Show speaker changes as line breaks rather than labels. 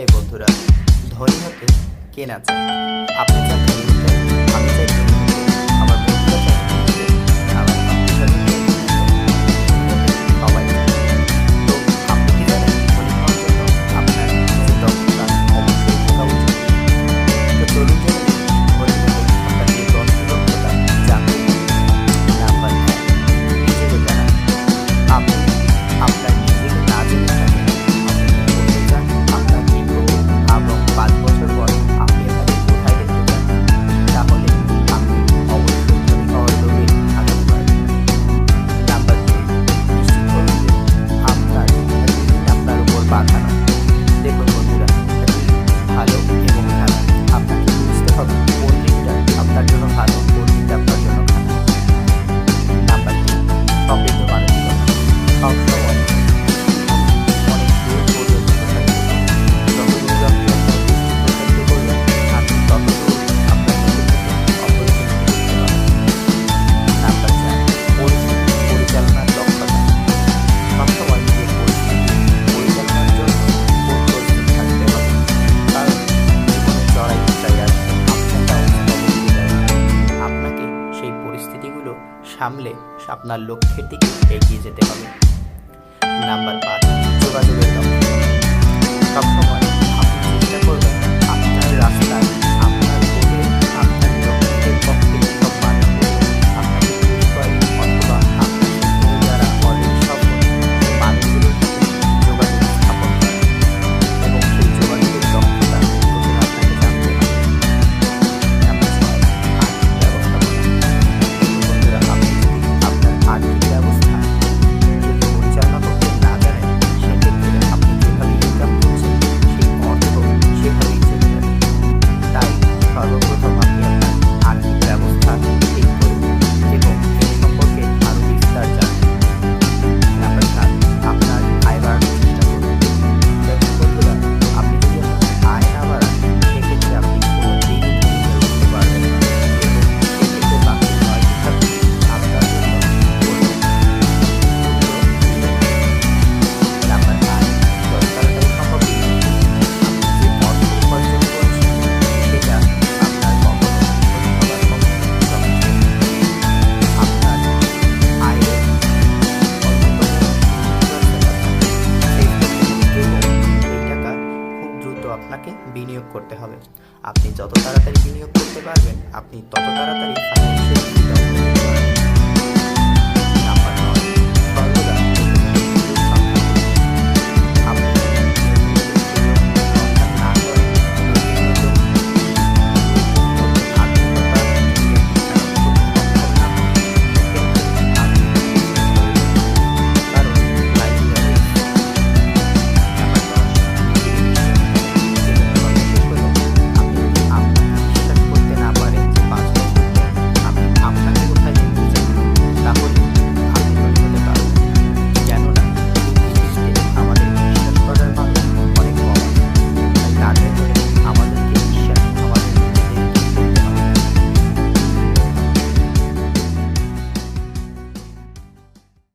এই বন্ধুরা, ধনী হতে কে না চায়? আপনি চান ধনী হতে, আমি চাই ধনী হতে, আমার বন্ধুরা চায় ধনী হতে, আমার আত্মীয়স্বজন চায় ধনী হতে, সবাই চায়। তো আপনি কি জানেন ধনী হওয়ার জন্য আপনার কিছু দক্ষতা অবশ্যই থাকা উচিত? তো চলুন জেনে নিই ধনী হতে আপনার এই 10টি দক্ষতা জানতে। নাম্বার 1, নিজেকে জানা। আপনি আপনার নিজেকে না জেনে থাকেন আপনি কি করতে চান, আপনার কি গ্রহ এবং 5 বছর পর আপনি এখানে কোথায় দেখতে চান, তাহলে আপনি অবশ্যই ধনী হওয়ার লোভে থাকতে পারবেন। নাম্বার 2, নিশ্চিত করুন যে আপনার ঋণ আপনার উপর বাধা নয়। দেখুন বন্ধুরা, ঋণ ভালো এবং খারাপ আপনাকে বুঝতে হবে কোন দিকটা আপনার জন্য ভালো, কোন দিকটা আপনার জন্য খারাপ। নাম্বার 3, সমৃদ্ধ মানসিকতা। সবসময় অনেক দূর পর্যন্ত প্রসারিত করুন। যত দূর আপনি আপনার দৃষ্টি প্রসারিত করবেন, আপনি তত দূর আপনার চোখে চোখে অপরিচিত দেখতে পাবেন। নাম্বার 4, পরিস্থিতি পরিচালনার দক্ষতা। সবসময় নিজের পরিস্থিতি পরিচালনার জন্য প্রস্তুত থাকতে হবে, কারণ জীবনে চড়াই উতরাই আসবে, আপস অ্যান্ড ডাউন অবশ্যই যাবে। আপনাকে সেই পরিস্থিতিগুলো সামলে আপনার লক্ষ্যের দিকে এগিয়ে যেতে হবে। নাম্বার 5, যোগাযোগের দক্ষতা। সবসময় আপনি চেষ্টা করবেন আপনার রাস্তায়, আপনার পথে, আপনার লক্ষ্যের পক্ষে সব মানুষগুলো আপনাকে পুশ করে অথবা আপনার সাথে যারা অলরেডি সফল সেই মানুষগুলোর সাথে যোগাযোগ স্থাপন করে, এবং সেই যোগাযোগের দক্ষতা প্রথমে আপনাকে জানতে হবে। নাম্বার 6, আর্থিক ব্যবস্থাপনা। দেখুন বন্ধুরা, আপনি যদি আপনার আর্থিক ব্যবস্থা যদি পরিচালনা করতে না জানেন, সেক্ষেত্রে আপনি যেভাবে ইনকাম করছেন সেই অর্থ সেভাবেই চলে যাবে। তাই সর্বপ্রথম আপনি আপনার আর্থিক ব্যবস্থা ঠিক করুন এবং এই সম্পর্কে আরও বিস্তার জানুন। নাম্বার 7, আপনার আয় বাড়ানোর চেষ্টা করুন। দেখুন বন্ধুরা, আপনি যদি আপনার আয় না বাড়ান, সেক্ষেত্রে আপনি কোনোদিনই ধনী হয়ে উঠতে পারবেন না, এবং সেক্ষেত্রে বাকি 9টি ধাপই আপনার জন্য কোনো মূল্য দিবে না। নাম্বার 8, যত তাড়াতাড়ি সম্ভব বিনিয়োগ করুন। আপনি যে অর্থ উপার্জন করছেন সেটা আপনার কখনো ধনী হবার পক্ষে যথেষ্ট নয়। আপনার আয়ের অন্যতম 20% আপনাকে সেভ করতে হবে, এবং সেই টাকা খুব দ্রুত আপনাকে বিনিয়োগ করতে হবে। আপনি যত তাড়াতাড়ি বিনিয়োগ করতে পারবেন, আপনি তত তাড়াতাড়ি ফাইন্যান্সিয়াল ফ্রিডম পেতে পারবেন।